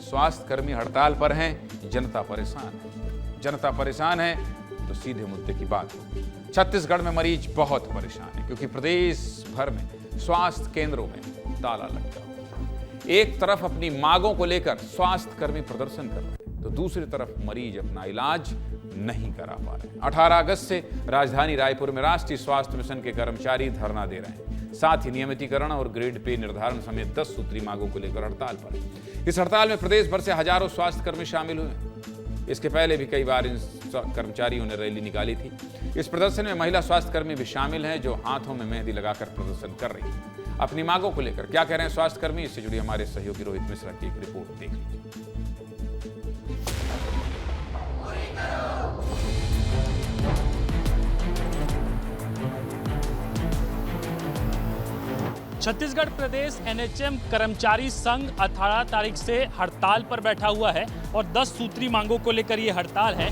स्वास्थ्य कर्मी हड़ताल पर हैं, जनता परेशान है। जनता परेशान है तो सीधे मुद्दे की बात होगी। छत्तीसगढ़ में मरीज बहुत परेशान है क्योंकि प्रदेश भर में स्वास्थ्य केंद्रों में ताला लटका हुआ है। एक तरफ अपनी मांगों को लेकर स्वास्थ्य कर्मी प्रदर्शन कर रहे हैं तो दूसरी तरफ मरीज अपना इलाज नहीं करा पा रहे हैं। 18 अगस्त से राजधानी रायपुर में राष्ट्रीय स्वास्थ्य मिशन के कर्मचारी धरना दे रहे हैं। साथ ही नियमितीकरण और ग्रेड पे निर्धारण समेत 10 सूत्री मांगों को लेकर हड़ताल पर है। इस हड़ताल में प्रदेश भर से हजारों स्वास्थ्य कर्मी शामिल हुए हैं। इसके पहले भी कई बार इन कर्मचारियों ने रैली निकाली थी। इस प्रदर्शन में महिला स्वास्थ्य कर्मी भी शामिल हैं जो हाथों में मेहंदी लगाकर प्रदर्शन कर रही हैं। अपनी मांगों को लेकर क्या कह रहे हैं स्वास्थ्य कर्मी, इससे जुड़ी हमारे सहयोगी रोहित मिश्रा की एक रिपोर्ट देख लीजिए। छत्तीसगढ़ प्रदेश एनएचएम कर्मचारी संघ 18 तारीख से हड़ताल पर बैठा हुआ है और 10 सूत्री मांगों को लेकर ये हड़ताल है।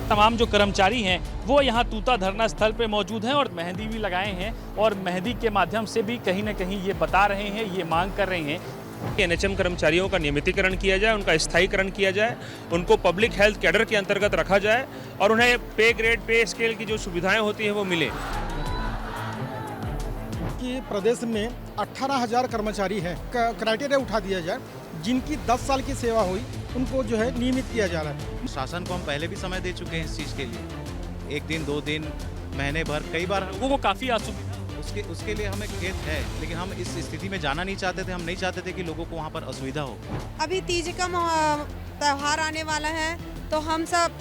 तमाम जो कर्मचारी हैं वो यहाँ तूता धरना स्थल पे मौजूद हैं और मेहंदी भी लगाए हैं और मेहंदी के माध्यम से भी कहीं ना कहीं ये बता रहे हैं, ये मांग कर रहे हैं कि एनएचएम कर्मचारियों का नियमितीकरण किया जाए, उनका स्थायीकरण किया जाए, उनको पब्लिक हेल्थ कैडर के अंतर्गत रखा जाए और उन्हें पे ग्रेड पे स्केल की जो सुविधाएं होती हैं वो मिले। कि प्रदेश में 18,000 कर्मचारी हैं, क्राइटेरिया उठा दिया जाए, जिनकी 10 साल की सेवा हुई उनको जो है नियमित किया जा रहा है। शासन को हम पहले भी समय दे चुके हैं इस चीज़ के लिए, 1 दिन 2 दिन महीने भर, कई बार लोगों को काफ़ी असुविधा उसके लिए हमें खेद है, लेकिन हम इस स्थिति में जाना नहीं चाहते थे। हम नहीं चाहते थे कि लोगों को वहाँ पर असुविधा हो। अभी तीज का त्योहार आने वाला है तो हम सब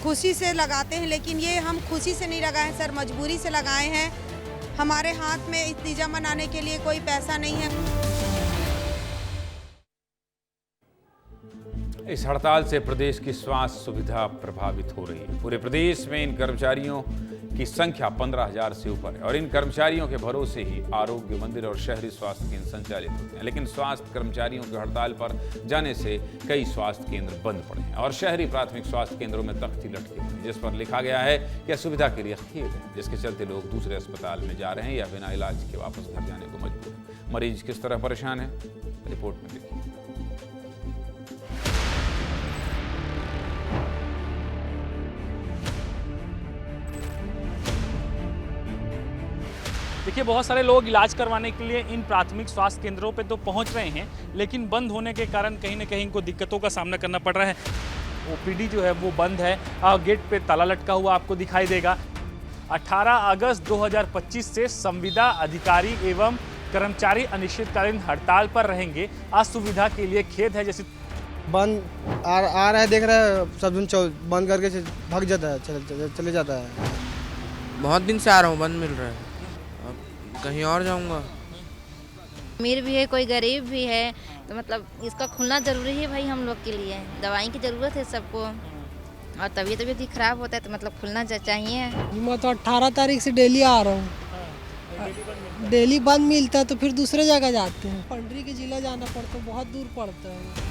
खुशी से लगाते हैं, लेकिन ये हम खुशी से नहीं लगाए सर, मजबूरी से लगाए हैं। हमारे हाथ में इस तीजा मनाने के लिए कोई पैसा नहीं है। इस हड़ताल से प्रदेश की स्वास्थ्य सुविधा प्रभावित हो रही है। पूरे प्रदेश में इन कर्मचारियों की संख्या 15,000 से ऊपर है और इन कर्मचारियों के भरोसे ही आरोग्य मंदिर और शहरी स्वास्थ्य केंद्र संचालित होते हैं। लेकिन स्वास्थ्य कर्मचारियों के हड़ताल पर जाने से कई स्वास्थ्य केंद्र बंद पड़े हैं और शहरी प्राथमिक स्वास्थ्य केंद्रों में तख्ती लटकी हुई है जिस पर लिखा गया है कि असुविधा के लिए खेद है, जिसके चलते लोग दूसरे अस्पताल में जा रहे हैं या बिना इलाज के वापस घर जाने को मजबूर हैं। मरीज किस तरह परेशान है, रिपोर्ट में देखिए। देखिए, बहुत सारे लोग इलाज करवाने के लिए इन प्राथमिक स्वास्थ्य केंद्रों पे तो पहुंच रहे हैं, लेकिन बंद होने के कारण कहीं ना कहीं इनको दिक्कतों का सामना करना पड़ रहा है। ओपीडी जो है वो बंद है, गेट पे ताला लटका हुआ आपको दिखाई देगा। 18 अगस्त 2025 से संविदा अधिकारी एवं कर्मचारी अनिश्चितकालीन हड़ताल पर रहेंगे। असुविधा के लिए खेद है, जैसे बंद आ रहा है, देख रहे हैं सब दिन बंद करके भाग जाता है, चले जाता है। बहुत दिन से आ रहा हूँ, बंद मिल रहा है, कहीं और जाऊंगा। अमीर भी है, कोई गरीब भी है, तो मतलब इसका खुलना ज़रूरी है भाई हम लोग के लिए। दवाई की ज़रूरत है सबको और तबीयत भी खराब होता है तो मतलब खुलना चाहिए। मैं तो 18 तारीख से डेली आ रहा हूँ। डेली बंद मिलता है तो फिर दूसरे जगह जाते हैं। पंडरी के जिला जाना पड़ता है, बहुत दूर पड़ता है।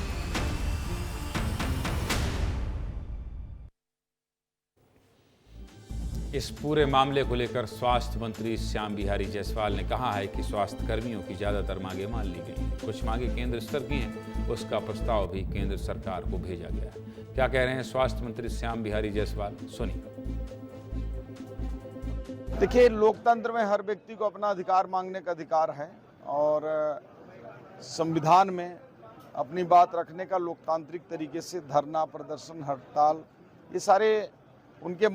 इस पूरे मामले को लेकर स्वास्थ्य मंत्री श्याम बिहारी जायसवाल ने कहा है कि स्वास्थ्य कर्मियों की ज्यादातर मांगें मान ली गई हैं। कुछ मांगें केंद्र स्तर की हैं, उसका प्रस्ताव भी केंद्र सरकार को भेजा गया है। क्या कह रहे हैं स्वास्थ्य मंत्री श्याम बिहारी जायसवाल, सुनिए। देखिए, लोकतंत्र में हर व्यक्ति को अपना अधिकार मांगने का अधिकार है और संविधान में अपनी बात रखने का लोकतांत्रिक तरीके से धरना, प्रदर्शन, हड़ताल, ये सारे उनके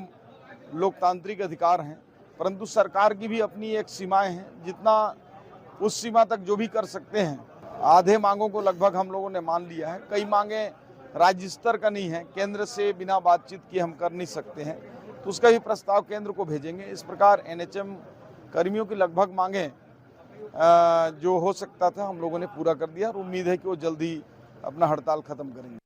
लोकतांत्रिक अधिकार हैं। परंतु सरकार की भी अपनी एक सीमाएं हैं, जितना उस सीमा तक जो भी कर सकते हैं। आधे मांगों को लगभग हम लोगों ने मान लिया है। कई मांगें राज्य स्तर का नहीं है, केंद्र से बिना बातचीत किए हम कर नहीं सकते हैं, तो उसका भी प्रस्ताव केंद्र को भेजेंगे। इस प्रकार एनएचएम कर्मियों की लगभग मांगें जो हो सकता था हम लोगों ने पूरा कर दिया और उम्मीद है कि वो जल्दी अपना हड़ताल खत्म करेंगे।